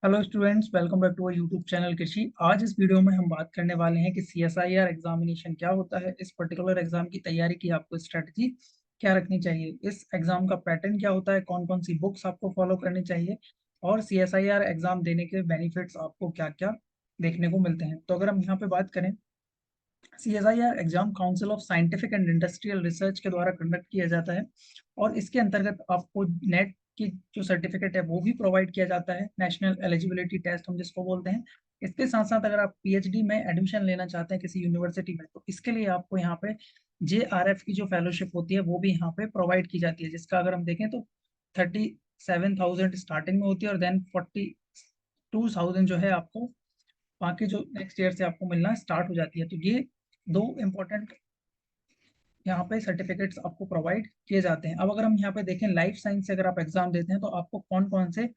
Hello students, welcome back to YouTube channel Krishi. आज इस video में हम बात करने वाले हैं कि सीएसआईआर एग्जामिनेशन क्या होता है, इस पर्टिकुलर एग्जाम की तैयारी की आपको स्ट्रेटजी क्या रखनी चाहिए, इस एग्जाम का पैटर्न क्या होता है, कौन कौन सी बुक्स आपको फॉलो करनी चाहिए और सीएसआईआर एग्जाम देने के बेनिफिट्स आपको क्या क्या देखने को मिलते हैं। तो अगर हम यहाँ पे बात करें, CSIR exam council of scientific and industrial research के द्वारा कंडक्ट किया जाता है और इसके अंतर्गत आपको नेट की जो सर्टिफिकेट है वो भी प्रोवाइड किया जाता है, नेशनल एलिजिबिलिटी टेस्ट हम जिसको बोलते हैं। इसके साथ साथ अगर आप पीएचडी में एडमिशन लेना चाहते हैं किसी यूनिवर्सिटी में, तो इसके लिए आपको यहाँ पे जेआरएफ की जो फेलोशिप होती है वो भी यहाँ पे प्रोवाइड की जाती है, जिसका अगर हम देखें तो 37,000 स्टार्टिंग में होती है और देन 42,000 जो है आपको बाकी जो नेक्स्ट ईयर से आपको मिलना स्टार्ट हो जाती है। तो ये दो इम्पोर्टेंट यहाँ पे सर्टिफिकेट्स आपको प्रोवाइड किए जाते हैं। अब अगर हम यहाँ पे देखें लाइफ साइंस से अगर आप एग्जाम देते हैं तो आपको कौन कौन से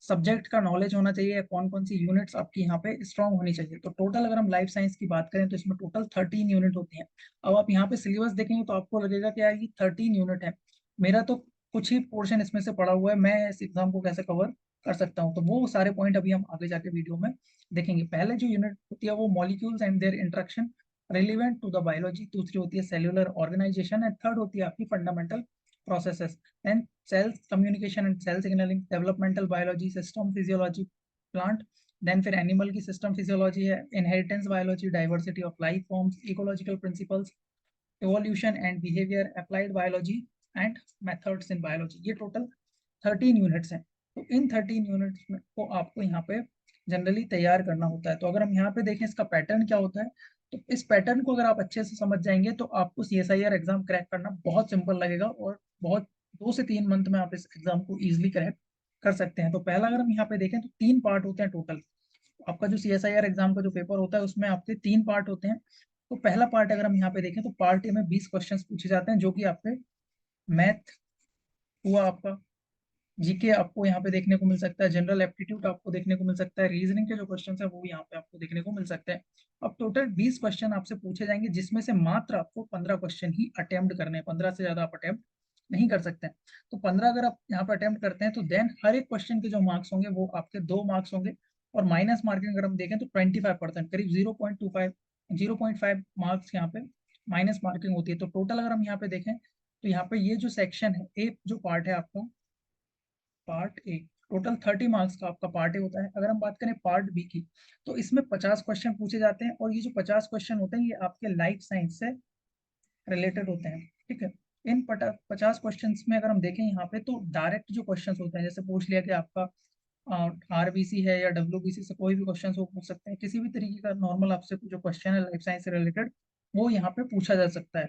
सब्जेक्ट का नॉलेज होना चाहिए या कौन कौन सी यूनिट्स आपकी यहाँ पे स्ट्रांग होनी चाहिए। तो टोटल अगर हम लाइफ साइंस की बात करें तो इसमें टोटल 13 यूनिट होती हैं। अब आप यहाँ पे सिलेबस देखेंगे तो आपको लगेगा कि यार ये 13 यूनिट है, मेरा तो कुछ ही पोर्शन इसमें से पड़ा हुआ है, मैं इस एग्जाम को कैसे कवर कर सकता हूँ। तो वो सारे पॉइंट अभी हम आगे जाके वीडियो में देखेंगे। पहले जो यूनिट होती है वो molecules and their interaction relevant to the biology, दूसरी होती है सेल्युलर ऑर्गेनाइजेशन एंड थर्ड होती है आपकी fundamental processes and cell communication and cell signalling, developmental biology, system physiology plant, then फिर एनिमल की सिस्टम फिजियोलॉजी है, inheritance biology, diversity of life forms, ecological principles, evolution and behaviour, applied biology and methods in biology. ये total 13 units हैं। तो इन 13 units को आपको यहाँ पे जनरली तैयार करना होता है। तो अगर हम यहाँ पे देखें इसका पैटर्न क्या होता है, तो इस पैटर्न को अगर आप अच्छे से समझ जाएंगे तो आपको सीएसआईआर एग्जाम क्रैक करना बहुत सिंपल लगेगा और बहुत 2 से 3 मंथ में आप इस एग्जाम को इजिली क्रैक कर सकते हैं। तो पहला अगर हम यहाँ पे देखें तो 3 पार्ट होते हैं टोटल। आपका जो सीएसआईआर एग्जाम का जो पेपर होता है उसमें आपके 3 पार्ट होते हैं। तो पहला पार्ट अगर हम यहाँ पे देखें तो पार्ट ए में 20 क्वेश्चन पूछे जाते हैं, जो कि आपके मैथ हुआ, आपका जीके आपको यहाँ पे देखने को मिल सकता है, जनरल एप्टीट्यूड आपको देखने को मिल सकता है, रीजनिंग के जो क्वेश्चन है वो भी यहाँ पे आपको देखने को मिल सकते हैं। अब टोटल 20 क्वेश्चन आपसे पूछे जाएंगे, जिसमें से मात्र आपको 15 क्वेश्चन ही अटेम्प्ट करने हैं, 15 से ज्यादा आप अटेम्प्ट नहीं कर सकते हैं। तो 15 अगर आप यहाँ पे अटेम्प्ट करते हैं तो देन हर एक क्वेश्चन के जो मार्क्स होंगे वो आपके 2 मार्क्स होंगे और माइनस मार्किंग अगर हम देखें तो 25%, करीब 0.5 मार्क्स यहाँ पे माइनस मार्किंग होती है। तो टोटल अगर हम यहाँ पे देखें तो यहाँ पे ये जो सेक्शन है, ए जो पार्ट है आपका पार्ट ए, टोटल 30 मार्क्स का आपका पार्ट ए होता है। अगर हम बात करें पार्ट बी की, तो इसमें 50 क्वेश्चन पूछे जाते हैं और ये जो 50 क्वेश्चन होते हैं ये आपके लाइफ साइंस से रिलेटेड होते हैं। ठीक है, इन 50 क्वेश्चन में अगर हम देखें यहाँ पे तो डायरेक्ट जो क्वेश्चन होते हैं, जैसे पूछ लिया कि आपका आरबीसी है या डब्ल्यूबीसी से कोई भी क्वेश्चन वो पूछ सकते हैं, किसी भी तरीके का नॉर्मल आपसे जो क्वेश्चन है लाइफ साइंस से रिलेटेड वो यहाँ पे पूछा जा सकता है।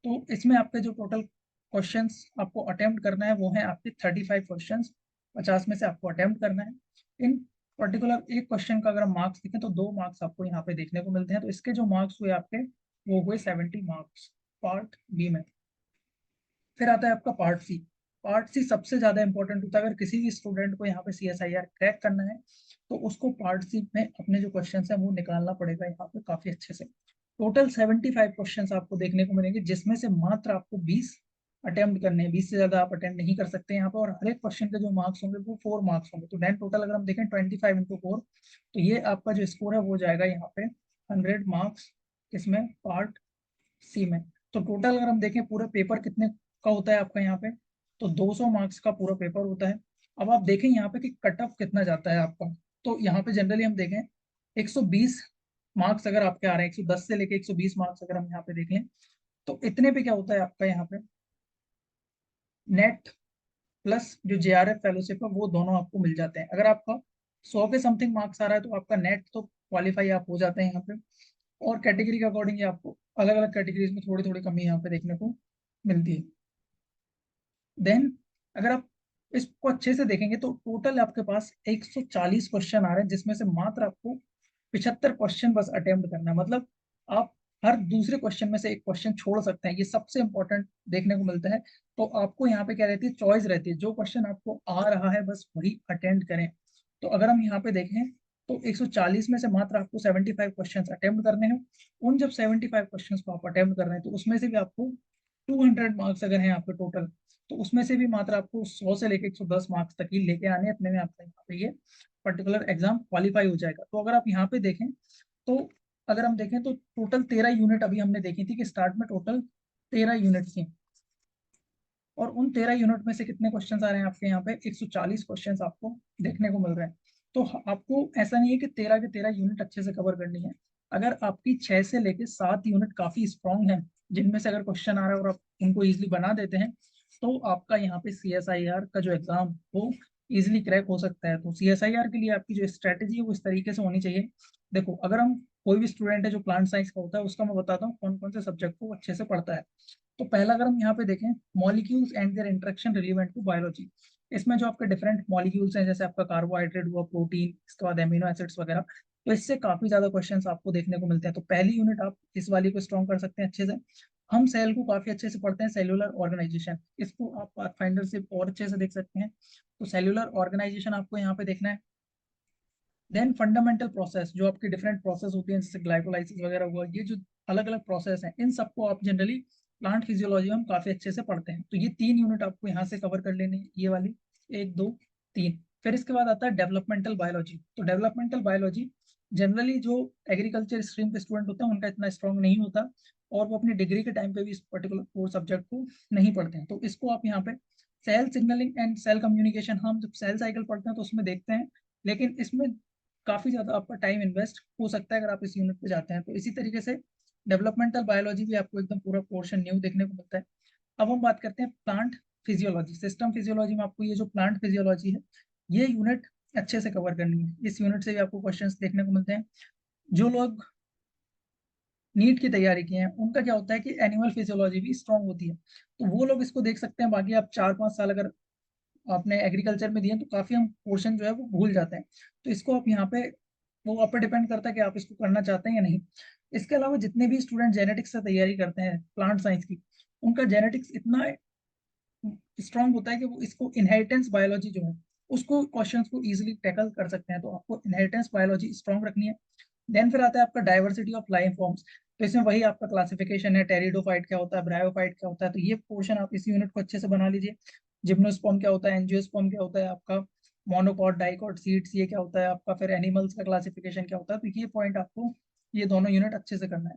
तो इसमें आपके जो टोटल क्वेश्चंस आपको अटेम्प्ट करना है वो है आपके 35 क्वेश्चंस, 50 में से आपको अटेम्प्ट करना है। इन पर्टिकुलर एक क्वेश्चन का अगर हम मार्क्स देखें तो 2 मार्क्स आपको यहाँ पे देखने को मिलते हैं। तो इसके जो मार्क्स हुए आपके वो हुए 70 मार्क्स पार्ट बी में। फिर आता है आपका पार्ट सी। पार्ट सी सबसे ज्यादा इंपॉर्टेंट होता है, अगर किसी भी स्टूडेंट को यहाँ पे सीएसआईआर क्रैक करना है तो उसको पार्ट सी में अपने जो क्वेश्चन है वो निकालना पड़ेगा यहाँ पे काफी अच्छे से। टोटल 75 क्वेश्चन आपको देखने को मिलेंगे, जिसमें से मात्र आपको 20 अटेम्प्ट करने हैं, 20 से ज्यादा आप अटेम्प्ट नहीं कर सकते यहाँ पे। और हर एक क्वेश्चन के जो मार्क्स होंगे वो 4 मार्क्स होंगे। तो देन टोटल अगर हम देखें 25 × 4, तो ये आपका जो स्कोर है वो जाएगा यहाँ पे 100 मार्क्स, इसमें पार्ट सी में। तो टोटल अगर हम देखें पूरा पेपर कितने का होता है आपका यहाँ पे, तो 200 मार्क्स का पूरा पेपर होता है। अब आप देखें यहाँ पे कि कट ऑफ कितना जाता है आपका, तो यहाँ पे जनरली हम देखें 120 मार्क्स अगर आपके आ रहे हैं, 110 से लेके 120 मार्क्स अगर हम यहाँ पे देख लें, तो इतने पे क्या होता है आपका यहाँ पे नेट प्लस जो जेआरएफ फेलोशिप है वो दोनों आपको मिल जाते हैं। अगर आपका 100 के समथिंग मार्क्स आ रहा है तो आपका नेट तो क्वालिफाई आप हो जाते हैं यहाँ पे। और कैटेगरी के अकॉर्डिंग आपको अलग अलग कैटेगरीज में थोड़ी थोड़ी कमी यहाँ पे देखने को मिलती है। देन अगर आप इसको अच्छे से देखेंगे तो टोटल आपके पास 140 क्वेश्चन आ रहे हैं, जिसमें से मात्र आपको 75 क्वेश्चन बस अटेम्प्ट करना है। मतलब आप हर दूसरे क्वेश्चन में से एक क्वेश्चन छोड़ सकते हैं, ये सबसे इंपॉर्टेंट देखने को मिलता है। तो आपको यहाँ पे क्या रहती है, चॉइस रहती है, जो क्वेश्चन आपको आ रहा है बस वही अटेम्प्ट करें। तो अगर हम यहाँ पे देखें तो 140 में से मात्र आपको 75 क्वेश्चन अटेम्प्ट करने हैं। उन जब 75 क्वेश्चन को आप अटेम्प्ट कर रहे हैं तो उसमें से भी आपको 200 मार्क्स अगर हैं आपके टोटल, तो उसमें से भी मात्र आपको 100 से लेकर 110 मार्क्स तक ही लेके आने, अपने में आपका यहाँ पे ये पर्टिकुलर एग्जाम क्वालिफाई हो जाएगा। तो अगर आप यहाँ पे देखें तो अगर हम देखें तो टोटल 13 यूनिट अभी हमने देखी थी कि स्टार्ट में टोटल 13 यूनिट थी, और उन 13 यूनिट में से कितने क्वेश्चंस आ रहे हैं आपके यहाँ पे 140 क्वेश्चंस आपको देखने को मिल रहे हैं। तो आपको ऐसा नहीं है कि 13 के 13 यूनिट अच्छे से कवर करनी है। अगर आपकी 6 से लेके 7 यूनिट काफी स्ट्रॉन्ग है, जिनमें से अगर क्वेश्चन आ रहा है और आप उनको इजिली बना देते हैं, तो आपका यहाँ पे CSIR का जो एग्जाम वो इजिली क्रैक हो सकता है। तो CSIR के लिए आपकी जो स्ट्रेटेजी है वो इस तरीके से होनी चाहिए। देखो, अगर हम कोई भी स्टूडेंट है जो प्लांट साइंस का होता है, उसका मैं बताता हूँ कौन कौन से सब्जेक्ट को अच्छे से पढ़ता है। तो पहला अगर हम यहाँ पे देखें, molecules and their interaction relevant to biology, इसमें जो आपके डिफरेंट मॉलिक्यूल्स हैं, जैसे आपका कार्बोहाइड्रेट हुआ, प्रोटीन, इसके बाद एमिनो एसिड्स वगैरह, तो इससे काफी ज्यादा क्वेश्चंस आपको देखने को मिलते हैं। तो पहली यूनिट आप इस वाली को स्ट्रॉन्ग कर सकते हैं अच्छे से। हम सेल को काफी अच्छे से पढ़ते हैं, सेल्यूलर ऑर्गेनाइजेशन, इसको आप पाथफाइंडर से और अच्छे से देख सकते हैं। तो सेल्यूलर ऑर्गेनाइजेशन आपको यहाँ पे देखना है। देन फंडामेंटल प्रोसेस, जो आपकी डिफरेंट प्रोसेस होती हैं, जैसे ग्लाइकोलाइसिस वगैरह हुआ, ये जो अलग अलग प्रोसेस हैं, इन सबको आप जनरली प्लांट फिजियोलॉजी में हम काफी अच्छे से पढ़ते हैं। तो ये 3 यूनिट आपको यहाँ से कवर कर लेनी है, ये वाली 1 2 3। फिर इसके बाद आता है डेवलपमेंटल बायोलॉजी। तो डेवलपमेंटल बायोलॉजी जनरली जो एग्रीकल्चर स्ट्रीम के स्टूडेंट होते हैं उनका इतना स्ट्रॉन्ग नहीं होता, और वो अपनी डिग्री के टाइम पे भी इस पर्टिकुलर कोर सब्जेक्ट को नहीं पढ़ते हैं। तो इसको आप यहाँ पे cell signalling and cell communication, हम जब सेल साइकिल पढ़ते हैं तो उसमें देखते हैं, लेकिन इसमें काफी ज्यादा आपका टाइम इन्वेस्ट हो सकता है अगर आप इस यूनिट पे जाते हैं। तो इसी तरीके से डेवलपमेंटल बायोलॉजी भी आपको एकदम पूरा पोर्शन न्यू देखने को मिलता है। अब हम बात करते हैं प्लांट फिजियोलॉजी, सिस्टम फिजियोलॉजी में आपको ये जो प्लांट फिजियोलॉजी है, ये यूनिट अच्छे से कवर करनी है। इस यूनिट से भी आपको क्वेश्चंस देखने को मिलते हैं। जो लोग नीट की तैयारी की है उनका क्या होता है कि एनिमल फिजियोलॉजी भी स्ट्रांग होती है, तो वो लोग इसको देख सकते हैं। बाकी आप 4-5 साल अगर आपने एग्रीकल्चर में दिए तो काफी हम पोर्शन जो है वो भूल जाते हैं। तो इसको आप यहाँ पे, वो आप पे डिपेंड करता है कि आप इसको करना चाहते हैं या नहीं। इसके अलावा जितने भी स्टूडेंट जेनेटिक्स से तैयारी करते हैं प्लांट साइंस की, उनका जेनेटिक्स इतना स्ट्रांग होता है कि वो इसको इनहेरिटेंस बायोलॉजी जो है उसको क्वेश्चंस को इजीली टैकल कर सकते हैं। तो आपको इनहेरिटेंस बायोलॉजी स्ट्रांग रखनी है। देन फिर आता है आपका डाइवर्सिटी ऑफ लाइफ फॉर्म्स। तो इसमें वही आपका क्लासिफिकेशन है, टेरिडोफाइट क्या होता है, ब्रायोफाइट क्या होता है, तो ये पोर्शन आप इस यूनिट को अच्छे से बना लीजिए। जिम्नोस्पर्म क्या होता है, एंजियोस्पर्म क्या होता है आपका, मोनोकॉट, डाइकॉट, सीड्स ये क्या होता है आपका, फिर एनिमल्स का क्लासिफिकेशन क्या होता है, तो ये पॉइंट आपको ये दोनों यूनिट अच्छे से करना है।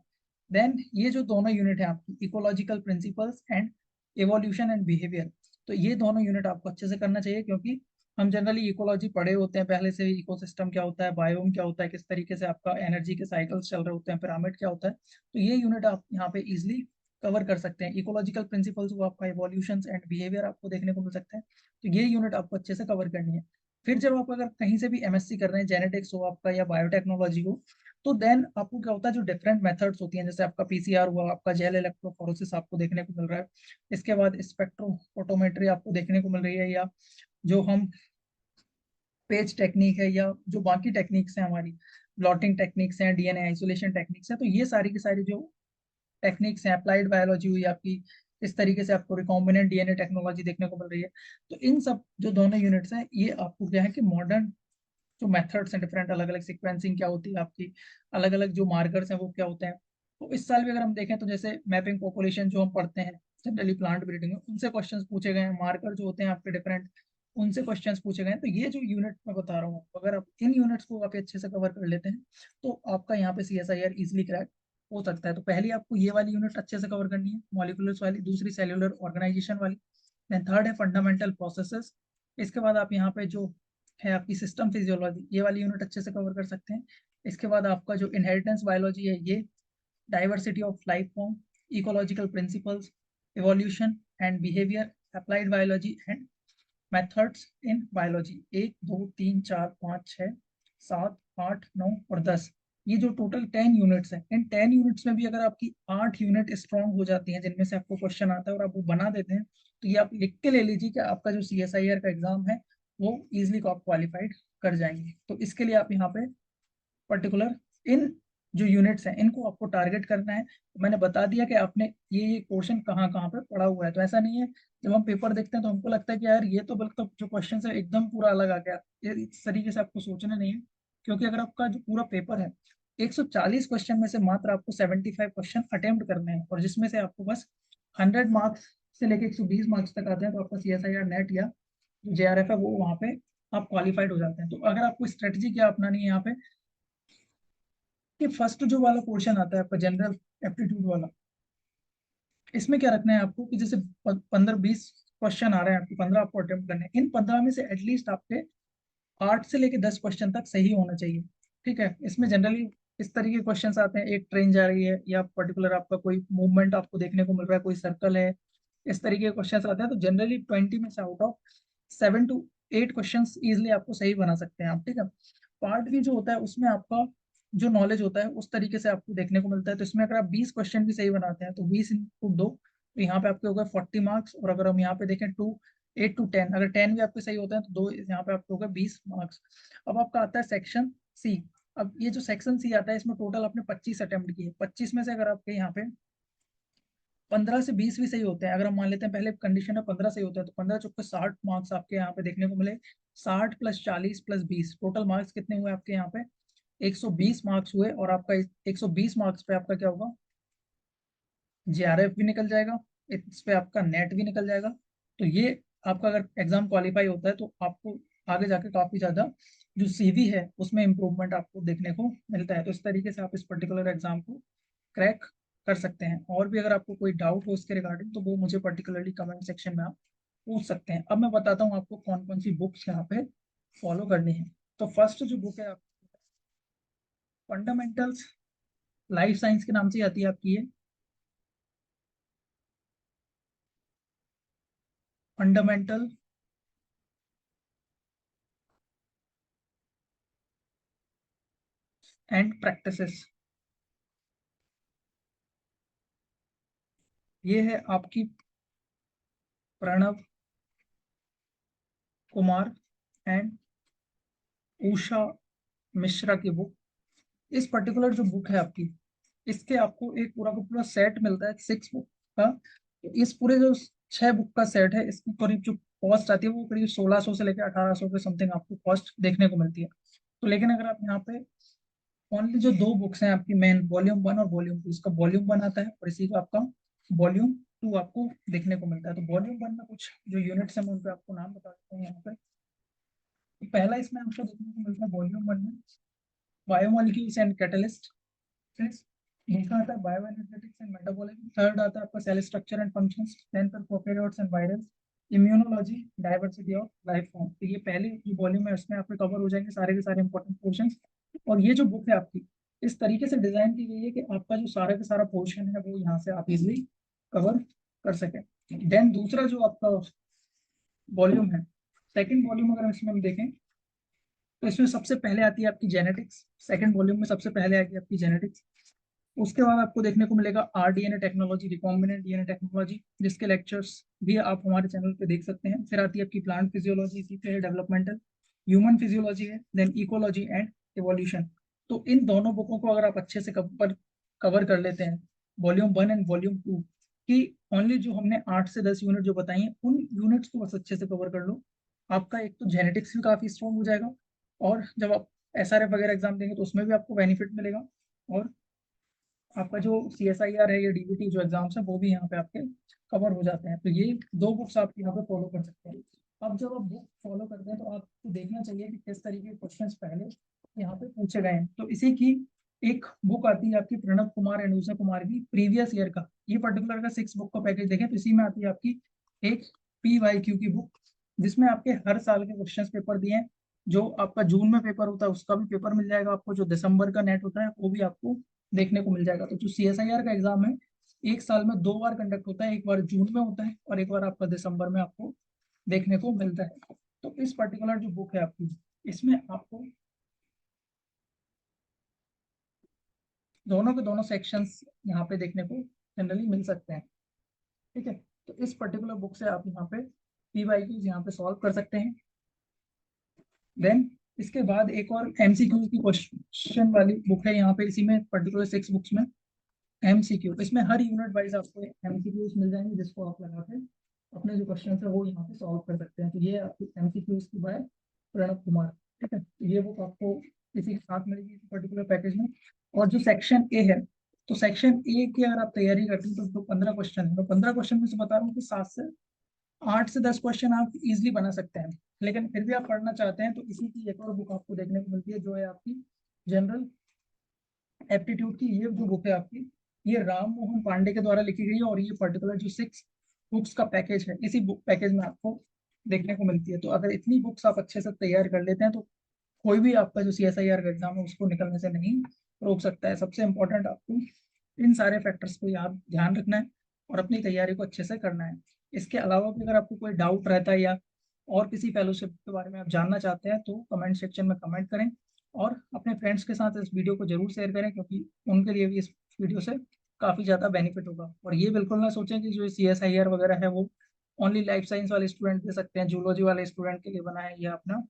देन ये जो दोनों यूनिट है आपकी ecological principles and evolution and behaviour, तो ये दोनों यूनिट आपको अच्छे से करना चाहिए, क्योंकि हम जनरली इकोलॉजी पढ़े होते हैं पहले से, इकोसिस्टम क्या होता है, बायोम क्या होता है, किस तरीके से आपका एनर्जी के साइकिल्स चल रहे होते हैं, पिरामिड क्या होता है, तो ये यूनिट आप यहाँ पे इजिली कवर कर सकते हैं। इकोलॉजिकल प्रिंसिपल्स वो आपका इवोल्यूशन एंड बिहेवियर आपको देखने को मिल सकता है, तो ये यूनिट आपको अच्छे से कवर करनी है। फिर जब आप अगर कहीं से भी MSc कर रहे हैं, जेनेटिक्स हो आपका या बायोटेक्नोलॉजी हो, तो देन आपको क्या होता है, जो डिफरेंट मेथड्स होती हैं, जैसे आपका PCR हुआ, आपका जेल इलेक्ट्रोफोरेसिस आपको देखने को मिल रहा है, इसके बाद स्पेक्ट्रोफोटोमेट्री आपको देखने को मिल रही है, या जो हम पेज टेक्निक है, या जो बाकी टेक्निक्स हैं हमारी, ब्लॉटिंग टेक्निक्स हैं, DNA आइसोलेशन टेक्निक्स हैं, तो ये सारी की सारी जो टेक्निक्स हैं, अप्लाइड बायोलॉजी हुई आपकी, इस तरीके से आपको रिकॉम्बिनेंट DNA टेक्नोलॉजी देखने को मिल रही है। तो इन सब जो दोनों यूनिट्स हैं, ये आपको क्या है कि मॉडर्न जो मेथड्स हैं, डिफरेंट अलग अलग सिक्वेंसिंग क्या होती है आपकी, अलग अलग जो मार्कर्स हैं वो क्या होते हैं। तो इस साल भी अगर हम देखें तो जैसे मैपिंग पॉपुलेशन जो हम पढ़ते हैं जनरली प्लांट ब्रीडिंग में, उनसे क्वेश्चंस पूछे गए हैं, मार्कर जो होते हैं आपके डिफरेंट, उनसे क्वेश्चंस पूछे गए हैं। तो ये जो यूनिट मैं बता रहा हूँ, अगर आप इन यूनिट्स को काफी अच्छे से कवर कर लेते हैं, तो आपका यहाँ पे CSIR इजिली क्रैक हो सकता है। तो पहली आपको ये वाली यूनिट अच्छे से कवर करनी है, मॉलिक्यूलर्स वाली, दूसरी सेल्यूलर ऑर्गेनाइजेशन वाली, देन थर्ड है फंडामेंटल प्रोसेसेस। इसके बाद आप यहाँ पे जो है आपकी सिस्टम फिजियोलॉजी, ये वाली यूनिट अच्छे से कवर कर सकते हैं। इसके बाद आपका जो इनहेरिटेंस बायोलॉजी है, ये diversity of life form, ecological principles, evolution and behaviour, applied biology and methods in biology, 1 2 3 4 5 6 7 8 9 और 10, ये जो टोटल 10 यूनिट्स हैं, इन 10 यूनिट्स में भी अगर आपकी 8 यूनिट स्ट्रांग हो जाती हैं, जिनमें से आपको क्वेश्चन आता है और आप वो बना देते हैं, तो ये आप लिख के ले लीजिए कि आपका जो CSIR का एग्जाम है वो इजिली आप क्वालिफाइड कर जाएंगे। तो इसके लिए आप यहाँ पे पर्टिकुलर इन जो यूनिट्स हैं इनको आपको टारगेट करना है। तो मैंने बता दिया कि आपने ये पोर्शन कहाँ कहाँ पे पढ़ा हुआ है, तो ऐसा नहीं है जब हम पेपर देखते हैं तो हमको लगता है कि यार ये तो बिल्कुल जो क्वेश्चन है एकदम पूरा अलग आ गया, ये इस तरीके से आपको सोचना नहीं है। क्योंकि अगर आपका जो पूरा पेपर है 140 क्वेश्चन में से मात्र आपको 75 क्वेश्चन अटेम्प्ट करने हैं, और जिसमें से आपको बस 100 मार्क्स से लेके 120 मार्क्स तक आते हैं तो आपका CSIR नेट या JRF है वो वहाँ पे आप क्वालिफाइड हो जाते हैं। तो अगर आपको स्ट्रेटजी क्या अपनानी है यहाँ पे कि फर्स्ट जो वाला पोर्शन आता है आपका जनरल एप्टीट्यूड वाला, इसमें क्या रखना है आपको कि जैसे 15-20 क्वेश्चन आ रहे हैं आपके, 15 आपको अटेम्प्ट करने हैं, इन 15 में से एटलीस्ट आपके 8 से लेके 10 क्वेश्चन तक सही होना चाहिए। ठीक है, इसमें जनरली इस तरीके के क्वेश्चंस आते हैं, एक ट्रेन जा रही है या पर्टिकुलर आपका कोई मूवमेंट आपको देखने को मिल रहा है, कोई सर्कल है, इस तरीके के क्वेश्चंस आते हैं। तो जनरली 20 में से out of 7 to 8 questions easily आपको सही बना सकते हैं आप। ठीक है, पार्ट भी जो होता है उसमें आपका जो नॉलेज होता है उस तरीके से आपको देखने को मिलता है। तो इसमें अगर आप 20 क्वेश्चन भी सही बनाते हैं तो 20 × 2, तो यहाँ पे आपके हो गए 40 मार्क्स। और अगर हम यहाँ पे देखें 8 to 10, अगर 10 भी आपके सही होते हैं तो 2 यहाँ पे आपको होगा 20 मार्क्स। अब आपका आता है सेक्शन सी। अब ये जो सेक्शन सी आता है इसमें टोटल आपने 25 अटेम्प्ट किए, 25 में से अगर आपके यहाँ पे 15 से 20 भी सही होते हैं, अगर हम मान लेते हैं पहले कंडीशन है 15 सही होता है, तो 15 चौके 60 मार्क्स आपके यहाँ पे देखने को मिले। 60 + 40 + 20 टोटल मार्क्स कितने हुए आपके यहाँ पे? 120 मार्क्स हुए। और आपका 120 मार्क्स पे आपका क्या होगा? JRF भी निकल जाएगा, इस पे आपका नेट भी निकल जाएगा। तो ये आपका अगर एग्जाम क्वालिफाई होता है तो आपको आगे जाके काफी ज्यादा जो CV है उसमें इम्प्रूवमेंट आपको देखने को मिलता है। तो इस तरीके से आप इस पर्टिकुलर एग्जाम को क्रैक कर सकते हैं। और भी अगर आपको कोई डाउट हो इसके रिगार्डिंग तो वो मुझे पर्टिकुलरली कमेंट सेक्शन में आप पूछ सकते हैं। अब मैं बताता हूँ आपको कौन कौन सी बुक्स यहाँ पे फॉलो करनी है। तो फर्स्ट जो बुक है फंडामेंटल्स लाइफ साइंस के नाम से आती है आपकी ये, फंडामेंटल एंड प्रैक्टिसेस। ये है आपकी प्रणव कुमार एंड उषा मिश्रा की बुक। इस पर्टिकुलर जो बुक है आपकी, इसके आपको एक पूरा का पूरा सेट मिलता है 6 बुक का। तो इस पूरे जो 6 बुक का सेट है इसकी करीब जो कॉस्ट आती है वो करीब 1600 से लेकर 1800 के समथिंग आपको कॉस्ट देखने को मिलती है। तो लेकिन अगर आप यहाँ पे ओनली जो 2 बुक्स हैं आपकी मेन, वॉल्यूम 1 और वॉल्यूम 2, इसका वॉल्यूम 1 आता है और इसी का आपका वॉल्यूम 2 आपको देखने को मिलता है। तो वॉल्यूम 1 में कुछ जो यूनिट्स हैं मैं उन पे आपको नाम बता देता हूँ यहाँ पे। तो पहला इसमें आपको देखने को मिलता है वॉल्यूम 1 में बायोमोलिक्यूल्स एंड कैटलिस्ट। दूसरा आता है बायोएनर्जेटिक्स एंड मेटाबॉलिज्म। थर्ड आता है आपका cell structure and functions. Tenth पर prokaryotes and virus. Immunology, diversity of life form. तो ये पहली जो वॉल्यूम है उसमें आपके कवर हो जाएंगे सारे के सारे इंपॉर्टेंट पोर्शंस। और ये जो बुक है आपकी इस तरीके से डिजाइन की गई है कि आपका जो सारा का सारा पोर्शन है वो यहाँ से आप इजिली कवर कर सकें। देन दूसरा जो आपका वॉल्यूम है, सेकेंड वॉल्यूम अगर इसमें हम देखें तो इसमें सबसे पहले आती है आपकी जेनेटिक्स। सेकंड वॉल्यूम में सबसे पहले आएगी आपकी जेनेटिक्स। उसके बाद आपको देखने को मिलेगा RDNA technology, recombinant DNA technology, जिसके लेक्चर्स भी आप हमारे चैनल पे देख सकते हैं। फिर आती है आपकी प्लांट फिजियोलॉजी, इसी पे डेवलपमेंटल, ह्यूमन फिजियोलॉजी है, देन इकोलॉजी एंड इवोल्यूशन। तो इन दोनों बुकों को अगर आप अच्छे से कवर कर लेते हैं, वॉल्यूम 1 एंड वॉल्यूम 2 की ओनली जो हमने 8 से 10 यूनिट जो बताई हैं उन यूनिट्स को बस अच्छे से कवर कर लो, आपका एक तो जेनेटिक्स भी काफी स्ट्रॉन्ग हो जाएगा। और जब आप SRF वगैरह एग्जाम देंगे तो उसमें भी आपको बेनिफिट मिलेगा। और आपका जो CSIR है या DBT जो एग्जाम्स है वो भी यहाँ पे आपके कवर हो जाते हैं। तो ये 2 बुक्स आप यहाँ पे फॉलो कर सकते हैं। अब जब आप बुक फॉलो करते हैं तो आपको देखना चाहिए कि किस तरीके के क्वेश्चंस पहले यहाँ पे पूछे गए हैं। तो इसी की एक बुक आती है आपकी प्रणव कुमार एंड उषा कुमार की प्रीवियस ईयर का, ये पर्टिकुलर का 6 बुक का पैकेज देखें तो इसी में आती है आपकी एक PYQ की बुक, जिसमें आपके हर साल के क्वेश्चन पेपर दिए हैं। जो आपका जून में पेपर होता है उसका भी पेपर मिल जाएगा आपको, जो दिसंबर का नेट होता है वो भी आपको देखने को मिल जाएगा। तो जो CSIR का एग्जाम है एक साल में 2 बार कंडक्ट होता है, एक बार जून में होता है और एक बार आपका दिसंबर में आपको देखने को मिलता है। तो इस पर्टिकुलर जो बुक है आपकी इसमें आपको दोनों के दोनों सेक्शंस यहाँ पे देखने को जनरली मिल सकते हैं। ठीक है, तो इस पर्टिकुलर बुक से आप यहाँ पे PYQs यहाँ पे सॉल्व कर सकते हैं। देन इसके बाद एक और MCQ की क्वेश्चन वाली बुक है यहाँ पे, इसी में पर्टिकुलर 6 बुक्स में MCQ, इसमें हर यूनिट वाइज आपको MCQs मिल जाएंगे जिसको आप लगा के अपने जो क्वेश्चन है वो यहाँ पे सॉल्व कर सकते हैं। तो ये आपकी MCQs की बाय प्रणव कुमार। ठीक है, तो ये बुक आपको इसी के साथ मिलेगी इस पर्टिकुलर पैकेज में। और जो सेक्शन A है तो सेक्शन ए की अगर आप तैयारी करते हैं तो 15 क्वेश्चन है, तो 15 क्वेश्चन में से बता रहा हूँ कि 8 से 10 क्वेश्चन आप इजिली बना सकते हैं। लेकिन फिर भी आप पढ़ना चाहते हैं तो इसी की एक और बुक आपको देखने को मिलती है, जो है आपकी जनरल एप्टीट्यूड की। ये जो बुक है आपकी, ये राम मोहन पांडे के द्वारा लिखी गई है, और ये पर्टिकुलर जो 6 बुक्स का पैकेज है, इसी बुक पैकेज में आपको देखने को मिलती है। तो अगर इतनी बुक्स आप अच्छे से तैयार कर लेते हैं तो कोई भी आपका जो CSIR का एग्जाम है उसको निकलने से नहीं रोक सकता है। सबसे इम्पोर्टेंट आपको इन सारे फैक्टर्स को याद ध्यान रखना है और अपनी तैयारी को अच्छे से करना है। इसके अलावा भी अगर आपको कोई डाउट रहता है या और किसी फेलोशिप के बारे में आप जानना चाहते हैं तो कमेंट सेक्शन में कमेंट करें, और अपने फ्रेंड्स के साथ इस वीडियो को जरूर शेयर करें, क्योंकि उनके लिए भी इस वीडियो से काफ़ी ज़्यादा बेनिफिट होगा। और ये बिल्कुल ना सोचें कि जो CSIR वगैरह है वो ओनली लाइफ साइंस वाले स्टूडेंट दे सकते हैं, जूलॉजी वाले स्टूडेंट के लिए बना है, या अपना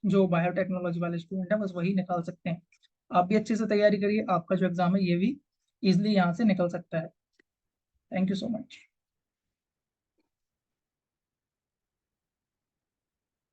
जो बायोटेक्नोलॉजी वाले स्टूडेंट है बस वही निकाल सकते हैं। आप भी अच्छे से तैयारी करिए, आपका जो एग्जाम है ये भी इजिली यहाँ से निकल सकता है। Thank you so much.